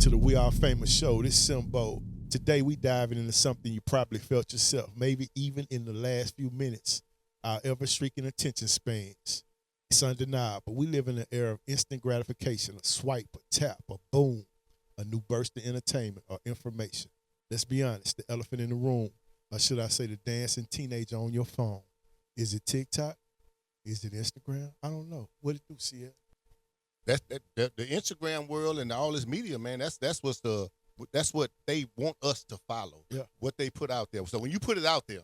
to the We Are Famous show. This is Simbo. Today we diving into something you probably felt yourself, maybe even in the last few minutes. Our ever-shrinking attention spans. It's undeniable. We live in an era of instant gratification, a swipe, a tap, a boom, a new burst of entertainment or information. Let's be honest, the elephant in the room, or should I say the dancing teenager on your phone. Is it TikTok? Is it Instagram? I don't know. What it do, CL? The Instagram world and all this media, man. That's what they want us to follow. Yeah. What they put out there. So when you put it out there,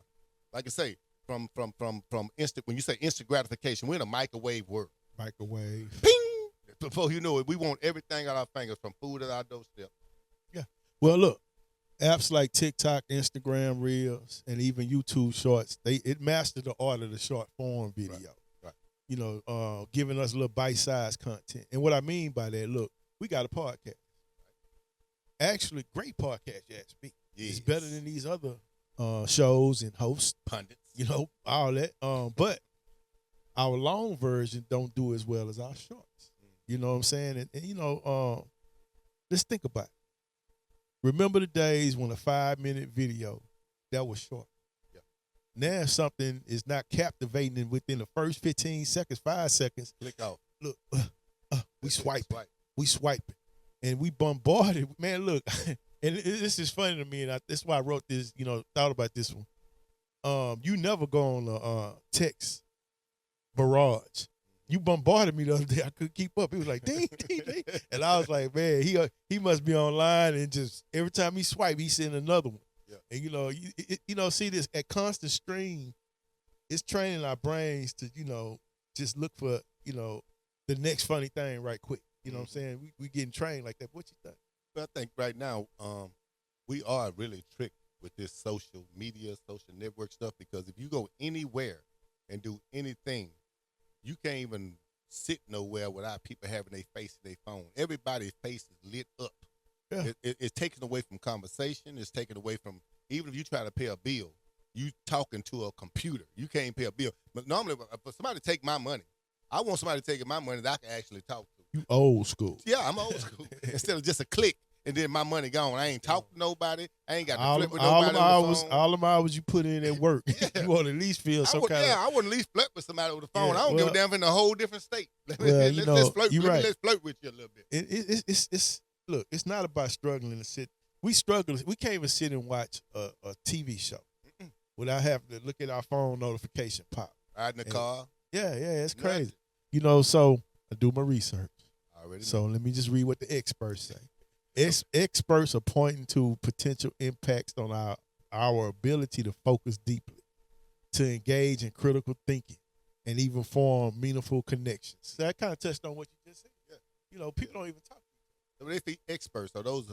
like I say, from instant, when you say instant gratification, we're in a microwave world. Microwave. Ping! Before you know it, we want everything at our fingers, from food at our doorstep. Yeah. Well, look, apps like TikTok, Instagram Reels, and even YouTube Shorts, it mastered the art of the short form video. Right. You know, giving us a little bite-sized content. And what I mean by that, look, we got a podcast. Actually, great podcast, you ask me. Yes. It's better than these other shows and hosts, Pundits. you know, all that. But our long version don't do as well as our shorts. You know what I'm saying? And you know, let's think about it. Remember the days when a 5-minute video that was short. Yeah. Now something is not captivating within the first 15 seconds, 5 seconds. Click off. Look, we swiping. We swiping. And we bombarded. Man, look, and this is funny to me, and that's why I wrote this, you know, thought about this one. You never go on a text barrage. You bombarded me the other day. I couldn't keep up. It was like, ding, ding, ding. And I was like, man, he must be online, and just every time he swipe, he send another one. Yeah. And, you know, see this, at constant stream, it's training our brains to, you know, just look for, you know, the next funny thing right quick. You know what I'm saying? We getting trained like that. What you think? But I think right now, we are really tricked with this social media, social network stuff, because if you go anywhere and do anything, you can't even sit nowhere without people having their face in their phone. Everybody's face is lit up. Yeah. It's taken away from conversation. It's taken away from, even if you try to pay a bill, you talking to a computer. You can't pay a bill. But normally, for somebody to take my money, I want somebody to take my money that I can actually talk to. You old school. Yeah, I'm old school. Instead of just a click and then my money gone. I ain't talking to nobody. I ain't got to flip with nobody on the phone. All them hours you put in at work, you want to at least feel some kind of. Yeah, I would at least flirt with somebody with the phone. Yeah, I don't give a damn if in a whole different state. Well, you know, let's flirt. You're right. Let's flirt with you a little bit. It's look. It's not about struggling to sit. We struggle. We can't even sit and watch a TV show without having to look at our phone notification pop. Ride in the car. Yeah, it's crazy. You know, so I do my research. So let me just read what the experts say. Experts are pointing to potential impacts on our ability to focus deeply, to engage in critical thinking, and even form meaningful connections. So that kind of touched on what you just said. Yeah. You know, people don't even talk. So they say experts. Are those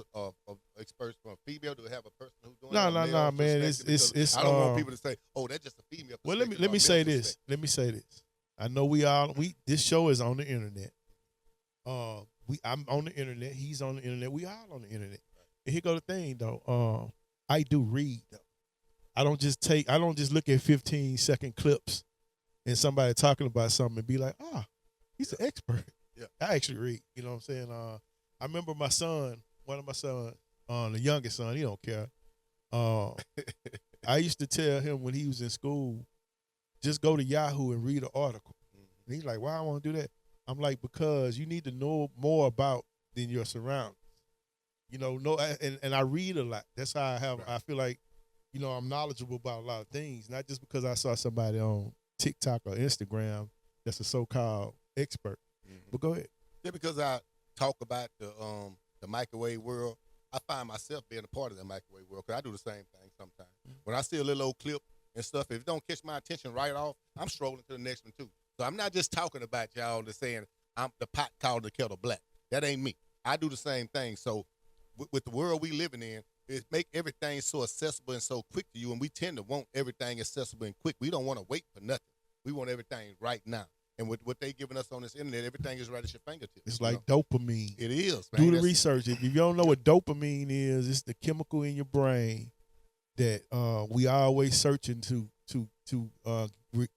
experts from a female? Do they have a person who's doing No, man. It's I don't want people to say, "Oh, that's just a female." Well, let me say this. Let me say this. I know this show is on the internet. I'm on the internet. He's on the internet. We all on the internet. And here go the thing though. I do read though. I don't just look at 15-second clips and somebody talking about something and be like, he's an expert. Yeah. I actually read. You know what I'm saying? I remember my son, one of my sons, the youngest son, he don't care. I used to tell him when he was in school, just go to Yahoo and read an article. And he's like, why I want to do that? I'm like, because you need to know more about than your surroundings. You know, and I read a lot. That's how I feel like, you know, I'm knowledgeable about a lot of things. Not just because I saw somebody on TikTok or Instagram that's a so-called expert. But go ahead. Yeah, because I talk about the microwave world, I find myself being a part of the microwave world, because I do the same thing sometimes. When I see a little old clip and stuff, if it don't catch my attention right off, I'm strolling to the next one too. So I'm not just talking about y'all just saying I'm the pot called the kettle black. That ain't me. I do the same thing. So with the world we living in, it make everything so accessible and so quick to you, and we tend to want everything accessible and quick. We don't want to wait for nothing. We want everything right now. And with what they giving us on this internet, everything is right at your fingertips. It's like dopamine. It is, man. Do the research. If you don't know what dopamine is, it's the chemical in your brain that we always searching to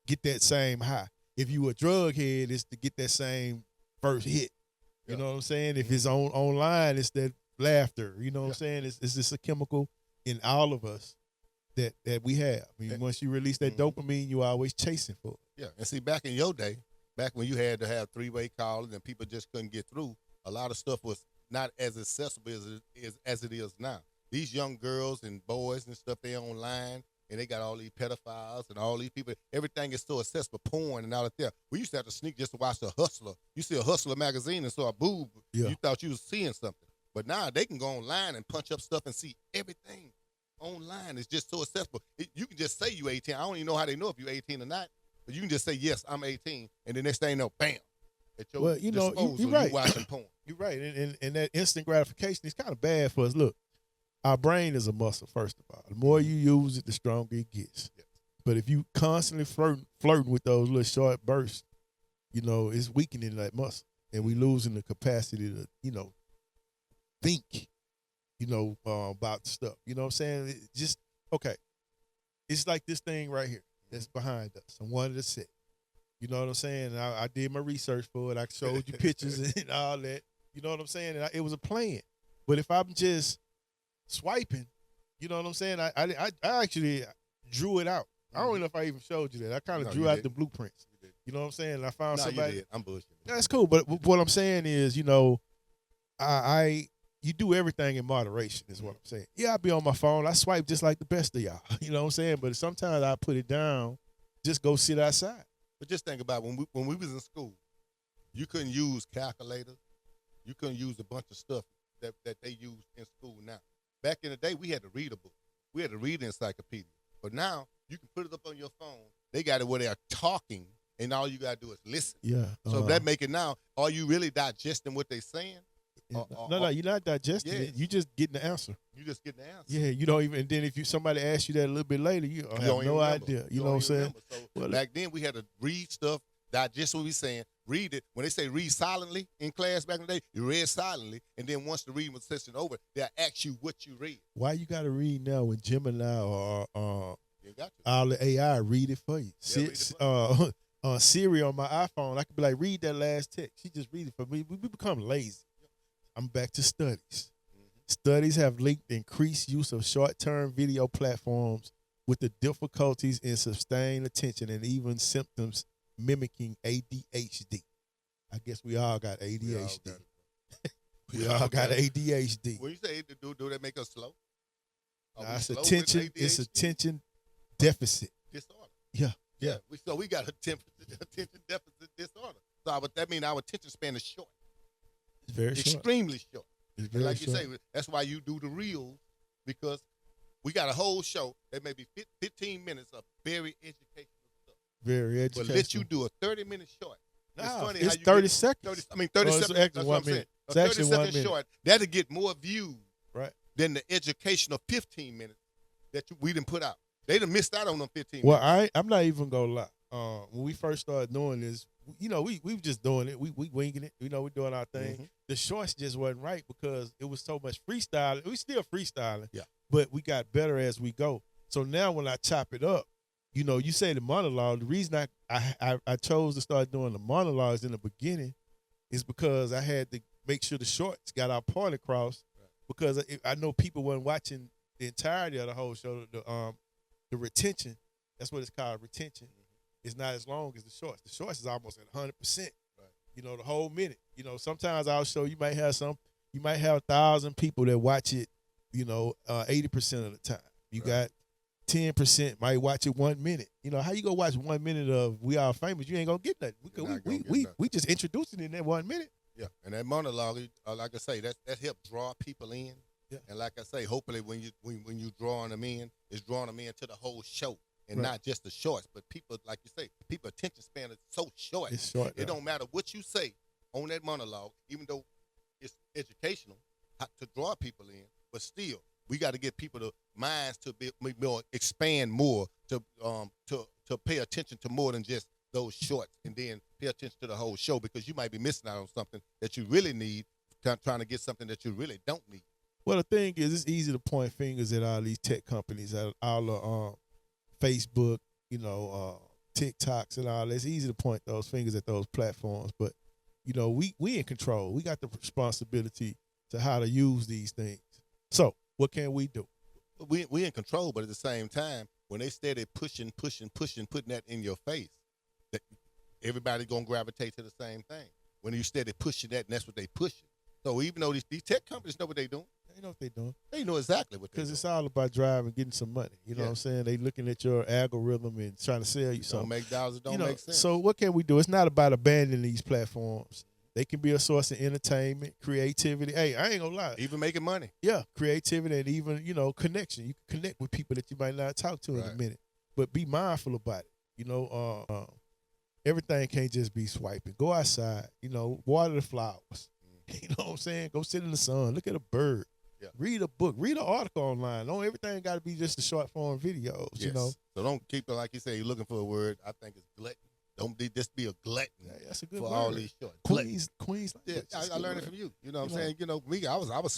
get that same high. If you a drug head, it's to get that same first hit. You know what I'm saying? If it's online, it's that laughter. You know what I'm saying? It's just a chemical in all of us that we have. I mean, once you release that dopamine, you're always chasing for it. Yeah, and see, back in your day, back when you had to have three-way calling and people just couldn't get through, a lot of stuff was not as accessible as it is now. These young girls and boys and stuff, they online, and they got all these pedophiles and all these people. Everything is so accessible, porn and all that there. We used to have to sneak just to watch The Hustler. You see a Hustler magazine and saw a boob, you thought you was seeing something. But now they can go online and punch up stuff and see everything online. It's just so accessible. You can just say you 18. I don't even know how they know if you're 18 or not, but you can just say, yes, I'm 18, and the next thing you know, bam. At your disposal, you're right. You watching porn. You're right. And that instant gratification is kind of bad for us. Look, our brain is a muscle, first of all. The more you use it, the stronger it gets. Yes. But if you constantly flirting with those little short bursts, it's weakening that muscle. And we losing the capacity to, think, about stuff. You know what I'm saying? Okay. It's like this thing right here that's behind us. I wanted to sit. You know what I'm saying? And I did my research for it. I showed you pictures and all that. You know what I'm saying? And it was a plan. But if I'm just swiping, you know what I'm saying? I actually drew it out. I don't know if I even showed you that. I kind of drew out the blueprints. You know what I'm saying? And I found somebody. You did. I'm bullshitting. That's cool. But what I'm saying is, you do everything in moderation is what I'm saying. Yeah, I be on my phone. I swipe just like the best of y'all. You know what I'm saying? But sometimes I put it down, just go sit outside. But just think about when we was in school, you couldn't use calculators. You couldn't use a bunch of stuff that they use in school now. Back in the day, we had to read a book. We had to read the encyclopedia. But now, you can put it up on your phone. They got it where they are talking, and all you got to do is listen. Yeah. So that make it now, are you really digesting what they saying? No, you're not digesting it. You just getting the answer. You just getting the answer. Yeah, you don't even. And then if somebody asks you that a little bit later, you have no idea. You know what I'm saying? So back then we had to read stuff, digest what we saying, read it. When they say read silently in class back in the day, you read silently, and then once the reading session over, they'll ask you what you read. Why you got to read now when Gemini or you got to. all the AI read it for you? Siri on my iPhone, I could be like, read that last text. She just read it for me. We become lazy. I'm back to studies. Studies have linked increased use of short-term video platforms with the difficulties in sustained attention and even symptoms mimicking ADHD. I guess we all got ADHD. We all got ADHD. When you say do that make us slow? It's attention deficit disorder. Yeah. So we got attention deficit disorder. So but that means our attention span is short. It's very short. Extremely short. It's very like short. you say, that's why you do the reels, because we got a whole show that may be 15 minutes of very educational stuff. Very educational. But let you do a 30-minute short. No, it's funny it's how you 30 seconds. 30 seconds. That's what I'm saying. It's A actually 1 30-second minute. short, that'll get more views than the educational 15 minutes that we didn't put out. They done missed out on them 15 Well, minutes. I'm not even going to lie. When we first started doing this, we were just doing it. We winging it. We're doing our thing. The shorts just wasn't right because it was so much freestyling. We still freestyling, but we got better as we go. So now when I chop it up, you say the monologue. The reason I chose to start doing the monologues in the beginning is because I had to make sure the shorts got our point across, because I know people weren't watching the entirety of the whole show. The retention, that's what it's called, retention. It's not as long as the shorts. The shorts is almost at 100%. The whole minute. Sometimes I'll show you might have 1,000 people that watch it, 80% of the time. You got 10% might watch it 1 minute. How you gonna watch 1 minute of We Are Famous? You ain't gonna get nothing. We just introduced it in that 1 minute. Yeah, and that monologue, like I say, that helps draw people in. Yeah. And like I say, hopefully when you drawing them in, it's drawing them into the whole show. And not just the shorts, but people, like you say, people attention span is so short. It's short. It don't matter what you say on that monologue, even though it's educational to draw people in, but still, we got to get people to minds to be more, expand more, to pay attention to more than just those shorts, and then pay attention to the whole show, because you might be missing out on something that you really need, trying to get something that you really don't need. Well, the thing is, it's easy to point fingers at all these tech companies, at all the Facebook, TikToks and all that. It's easy to point those fingers at those platforms, but we in control. We got the responsibility to how to use these things. So what can we do? We in control, but at the same time, when they steady pushing, putting that in your face, that everybody's gonna gravitate to the same thing. When you steady pushing that, and that's what they pushing. So even though these tech companies know what they're doing, They know what they're doing. they know exactly what they're doing. Because it's all about driving, getting some money. You know what I'm saying? They looking at your algorithm and trying to sell you something. Don't make dollars, it don't make sense. So what can we do? It's not about abandoning these platforms. They can be a source of entertainment, creativity. Hey, I ain't gonna lie. Even making money. Yeah, creativity and even, connection. You can connect with people that you might not talk to in a minute. But be mindful about it. Everything can't just be swiping. Go outside, water the flowers. You know what I'm saying? Go sit in the sun. Look at a bird. Yeah. Read a book. Read an article online. Don't everything got to be just the short form videos, So don't keep it, like you say, you're looking for a word. I think it's glutton. Don't just be a glutton. Yeah, that's a good for word. all these short. Queens. Yeah, I learned it from you. You know what I'm saying? Me, I was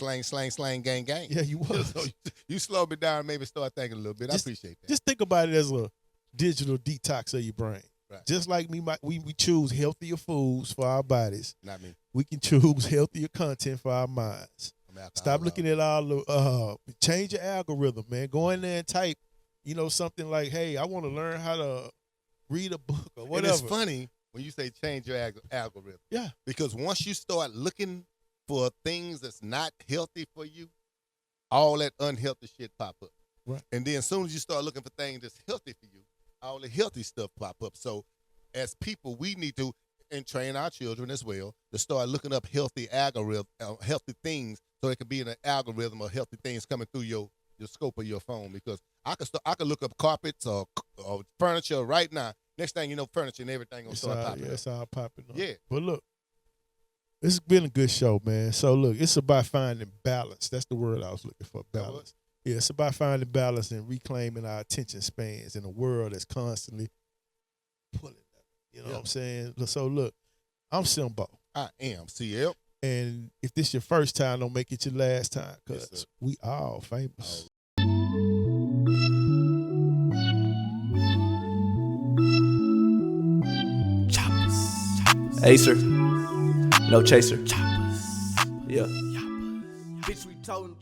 slang, gang. Yeah, you was. So you slow me down and maybe start thinking a little bit. I appreciate that. Just think about it as a digital detox of your brain. Right. Just like we choose healthier foods for our bodies. Not me. We can choose healthier content for our minds. Stop looking at all the change your algorithm, man. Go in there and type, something like, hey, I want to learn how to read a book or whatever. And it's funny when you say change your algorithm. Yeah. Because once you start looking for things that's not healthy for you, all that unhealthy shit pop up. Right. And then as soon as you start looking for things that's healthy for you, all the healthy stuff pop up. So as people, we need to, and train our children as well, to start looking up healthy healthy things, so it can be in an algorithm of healthy things coming through your scope of your phone. Because I could look up carpets or furniture right now. Next thing you know, furniture and everything gonna start popping up. It's all popping up. Yeah. But look, it's been a good show, man. So look, it's about finding balance. That's the word I was looking for, balance. Yeah, it's about finding balance and reclaiming our attention spans in a world that's constantly pulling up. You know what I'm saying? So look, I'm Simbo. I am CL. And if this your first time, don't make it your last time, because we all famous. Acer, no chaser. Yeah. Bitch, we told him